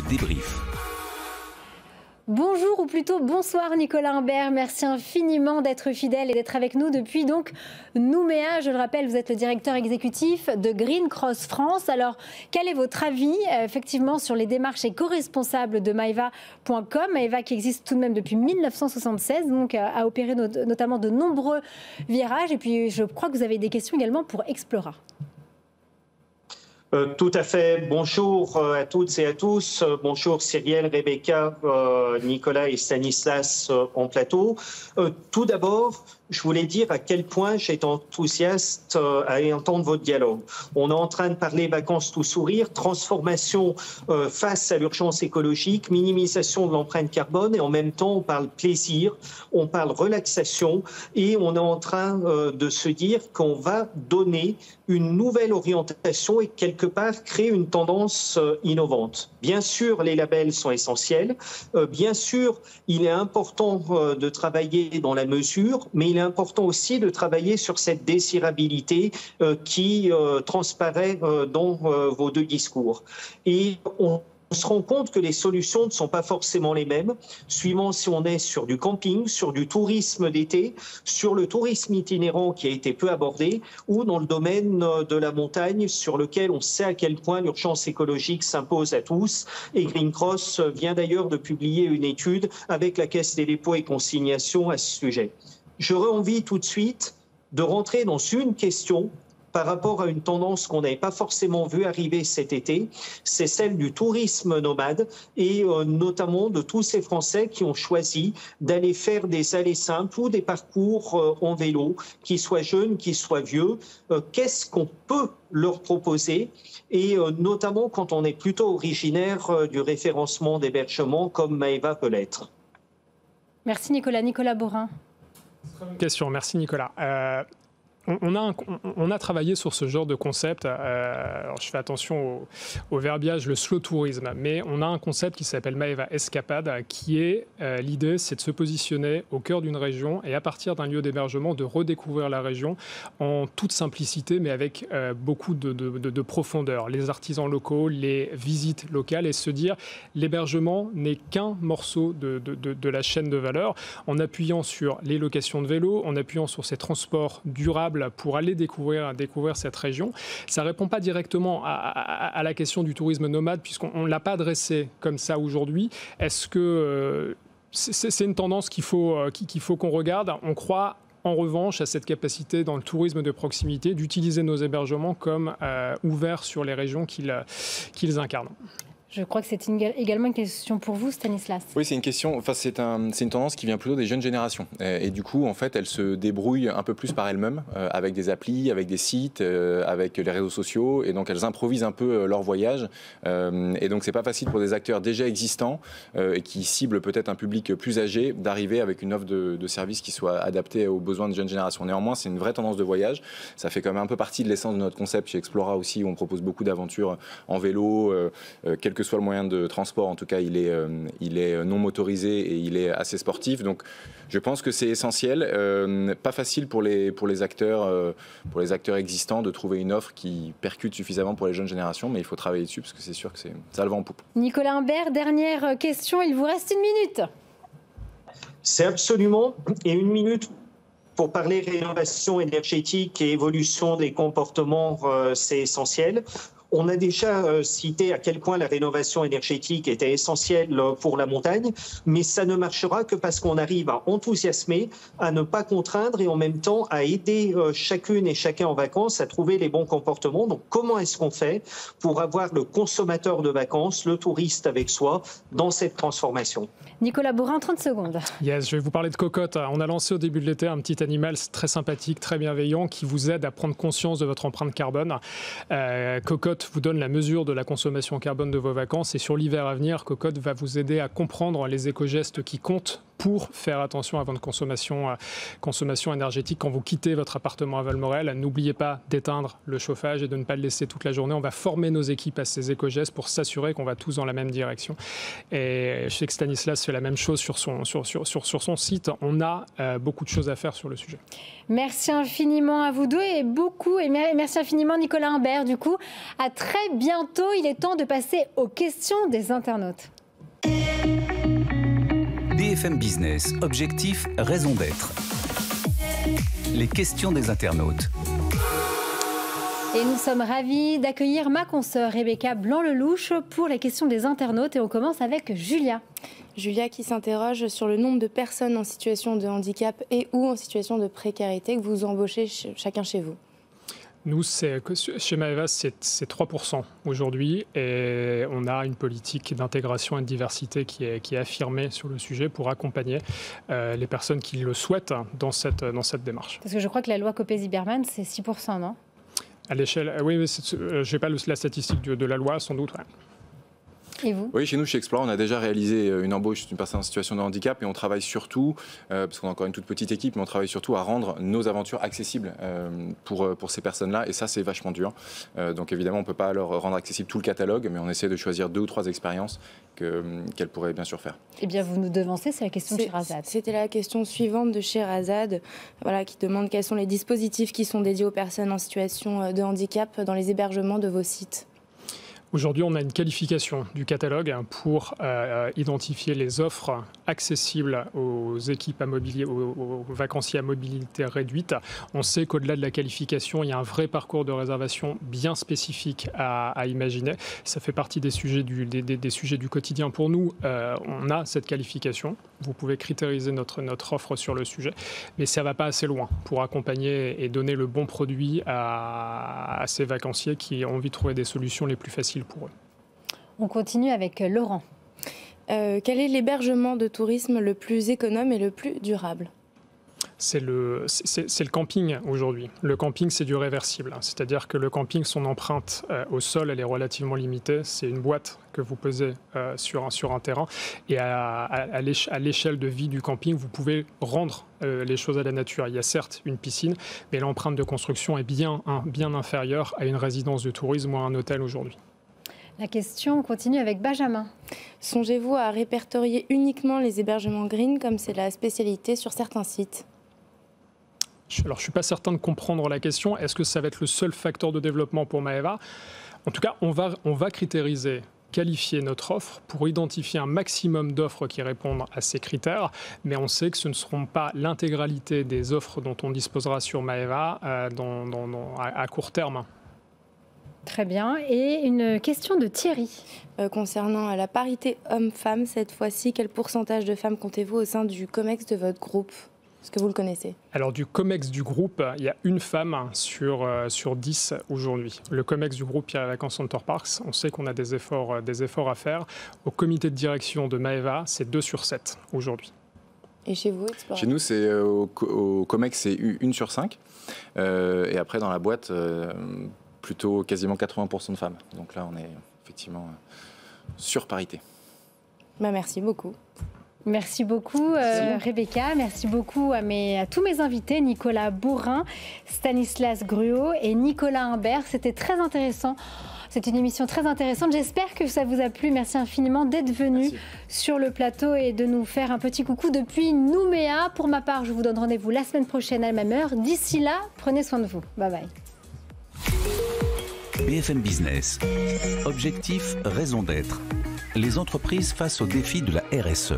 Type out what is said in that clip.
débrief. Bonjour ou plutôt bonsoir Nicolas Imbert, merci infiniment d'être fidèle et d'être avec nous depuis donc Nouméa. Je le rappelle, vous êtes le directeur exécutif de Green Cross France. Alors, quel est votre avis effectivement sur les démarches éco-responsables de Maeva.com, Maeva qui existe tout de même depuis 1976, donc a opéré notamment de nombreux virages. Et puis, je crois que vous avez des questions également pour Explora. Tout à fait. Bonjour à toutes et à tous. Bonjour Cyrielle, Rebecca, Nicolas et Stanislas en plateau. Tout d'abord, je voulais dire à quel point j'étais enthousiaste à entendre votre dialogue. On est en train de parler vacances tout sourire, transformation face à l'urgence écologique, minimisation de l'empreinte carbone et en même temps on parle plaisir, on parle relaxation et on est en train de se dire qu'on va donner une nouvelle orientation et quelque part créer une tendance innovante. Bien sûr, les labels sont essentiels. Bien sûr, il est important de travailler dans la mesure, mais il est important aussi de travailler sur cette désirabilité qui transparaît dans vos deux discours. Et on se rend compte que les solutions ne sont pas forcément les mêmes, suivant si on est sur du camping, sur du tourisme d'été, sur le tourisme itinérant qui a été peu abordé, ou dans le domaine de la montagne, sur lequel on sait à quel point l'urgence écologique s'impose à tous. Et Green Cross vient d'ailleurs de publier une étude avec la Caisse des dépôts et consignations à ce sujet. J'aurais envie tout de suite de rentrer dans une question par rapport à une tendance qu'on n'avait pas forcément vue arriver cet été, c'est celle du tourisme nomade et notamment de tous ces Français qui ont choisi d'aller faire des allées simples ou des parcours en vélo, qu'ils soient jeunes, qu'ils soient vieux. Qu'est-ce qu'on peut leur proposer et notamment quand on est plutôt originaire du référencement d'hébergement comme Maeva peut l'être. Merci Nicolas. Nicolas Borin. Question, merci Nicolas. On a travaillé sur ce genre de concept. Alors je fais attention au verbiage, le slow tourisme, mais on a un concept qui s'appelle Maeva Escapade, qui est l'idée, c'est de se positionner au cœur d'une région et à partir d'un lieu d'hébergement, de redécouvrir la région en toute simplicité, mais avec beaucoup de profondeur. Les artisans locaux, les visites locales et se dire l'hébergement n'est qu'un morceau de la chaîne de valeur, en appuyant sur les locations de vélos, en appuyant sur ces transports durables pour aller découvrir cette région. Ça ne répond pas directement à la question du tourisme nomade, puisqu'on ne l'a pas adressé comme ça aujourd'hui. Est-ce que c'est une tendance qu'il faut qu'on regarde? On croit en revanche à cette capacité dans le tourisme de proximité d'utiliser nos hébergements comme ouverts sur les régions qu'ils incarnent. Je crois que c'est également une question pour vous, Stanislas. Oui, c'est une question. Enfin, c'est une tendance qui vient plutôt des jeunes générations. Et du coup, en fait, elles se débrouillent un peu plus par elles-mêmes, avec des applis, avec des sites, avec les réseaux sociaux. Et donc, elles improvisent un peu leur voyage. Et donc, c'est pas facile pour des acteurs déjà existants et qui ciblent peut-être un public plus âgé d'arriver avec une offre de services qui soit adaptée aux besoins de jeunes générations. Néanmoins, c'est une vraie tendance de voyage. Ça fait quand même un peu partie de l'essence de notre concept chez Explora aussi, où on propose beaucoup d'aventures en vélo, quel que soit le moyen de transport, en tout cas il est non motorisé et il est assez sportif, donc je pense que c'est essentiel. Pas facile pour les acteurs existants de trouver une offre qui percute suffisamment pour les jeunes générations, mais il faut travailler dessus parce que c'est sûr que ça le vend en poupe. Nicolas Imbert, dernière question, il vous reste 1 minute. C'est absolument, et 1 minute pour parler rénovation énergétique et évolution des comportements, c'est essentiel. On a déjà cité à quel point la rénovation énergétique était essentielle pour la montagne, mais ça ne marchera que parce qu'on arrive à enthousiasmer, à ne pas contraindre et en même temps à aider chacune et chacun en vacances à trouver les bons comportements. Donc comment est-ce qu'on fait pour avoir le consommateur de vacances, le touriste avec soi dans cette transformation? Nicolas Borin, 30 secondes. Yes, je vais vous parler de Cocotte. On a lancé au début de l'été un petit animal très sympathique, très bienveillant, qui vous aide à prendre conscience de votre empreinte carbone. Cocotte vous donne la mesure de la consommation carbone de vos vacances et sur l'hiver à venir, Cocotte va vous aider à comprendre les éco-gestes qui comptent pour faire attention à votre consommation énergétique quand vous quittez votre appartement à Valmorel. N'oubliez pas d'éteindre le chauffage et de ne pas le laisser toute la journée. On va former nos équipes à ces éco-gestes pour s'assurer qu'on va tous dans la même direction. Et je sais que Stanislas fait la même chose sur son site. On a beaucoup de choses à faire sur le sujet. Merci infiniment à vous deux et merci infiniment Nicolas Imbert. Du coup, à très bientôt. Il est temps de passer aux questions des internautes. BFM Business, objectif, raison d'être. Les questions des internautes. Et nous sommes ravis d'accueillir ma consoeur Rebecca Blanc-Lelouch pour les questions des internautes. Et on commence avec Julia. Julia qui s'interroge sur le nombre de personnes en situation de handicap et ou en situation de précarité que vous embauchez chacun chez vous. Nous, chez Maeva, c'est 3% aujourd'hui et on a une politique d'intégration et de diversité qui est affirmée sur le sujet pour accompagner les personnes qui le souhaitent dans cette démarche. Parce que je crois que la loi Copé-Zimmermann, c'est 6%, non ? À l'échelle, oui, je n'ai pas la statistique de la loi, sans doute. Ouais. Et vous ? Oui, chez nous, chez Explore, on a déjà réalisé une embauche d'une personne en situation de handicap et on travaille surtout, parce qu'on a encore une toute petite équipe, mais on travaille surtout à rendre nos aventures accessibles pour ces personnes-là et ça, c'est vachement dur. Donc évidemment, on ne peut pas leur rendre accessible tout le catalogue, mais on essaie de choisir 2 ou 3 expériences qu'elles pourraient bien sûr faire. Eh bien, vous nous devancez, c'est la question de Sherazade. C'était la question suivante de Sherazade, qui demande quels sont les dispositifs qui sont dédiés aux personnes en situation de handicap dans les hébergements de vos sites. Aujourd'hui, on a une qualification du catalogue pour identifier les offres accessibles aux équipes aux vacanciers à mobilité réduite. On sait qu'au-delà de la qualification, il y a un vrai parcours de réservation bien spécifique à imaginer. Ça fait partie des sujets du quotidien pour nous. On a cette qualification. Vous pouvez critériser notre offre sur le sujet, mais ça ne va pas assez loin pour accompagner et donner le bon produit à ces vacanciers qui ont envie de trouver des solutions les plus faciles pour eux. On continue avec Laurent. Quel est l'hébergement de tourisme le plus économe et le plus durable ? C'est le camping aujourd'hui. Le camping, c'est du réversible. C'est-à-dire que le camping, son empreinte au sol, elle est relativement limitée. C'est une boîte que vous posez sur un terrain. Et à l'échelle de vie du camping, vous pouvez rendre les choses à la nature. Il y a certes une piscine, mais l'empreinte de construction est bien inférieure à une résidence de tourisme ou à un hôtel aujourd'hui. La question continue avec Benjamin. Songez-vous à répertorier uniquement les hébergements green comme c'est la spécialité sur certains sites ? Alors, je ne suis pas certain de comprendre la question. Est-ce que ça va être le seul facteur de développement pour Maeva ? En tout cas, on va critériser, qualifier notre offre pour identifier un maximum d'offres qui répondent à ces critères. Mais on sait que ce ne seront pas l'intégralité des offres dont on disposera sur Maeva à court terme. Très bien. Et une question de Thierry. Concernant la parité homme-femme, cette fois-ci, quel pourcentage de femmes comptez-vous au sein du COMEX de votre groupe ? Est-ce que vous le connaissez ? Alors, du COMEX du groupe, il y a une femme sur 10 aujourd'hui. Le COMEX du groupe Pierre et Vacances Center Parks, on sait qu'on a des efforts à faire. Au comité de direction de Maeva, c'est 2 sur 7 aujourd'hui. Et chez vous, Explorer ? Chez nous, c'est au COMEX, c'est 1 sur 5. Et après, dans la boîte, plutôt quasiment 80% de femmes. Donc là, on est effectivement sur parité. Merci beaucoup. Merci beaucoup Rebecca, merci beaucoup à tous mes invités, Nicolas Bourrin, Stanislas Gruau et Nicolas Imbert. C'était très intéressant, c'est une émission très intéressante. J'espère que ça vous a plu. Merci infiniment d'être venu sur le plateau et de nous faire un petit coucou depuis Nouméa. Pour ma part, je vous donne rendez-vous la semaine prochaine à la même heure. D'ici là, prenez soin de vous. Bye bye. BFM Business. Objectif, raison d'être. Les entreprises face aux défis de la RSE.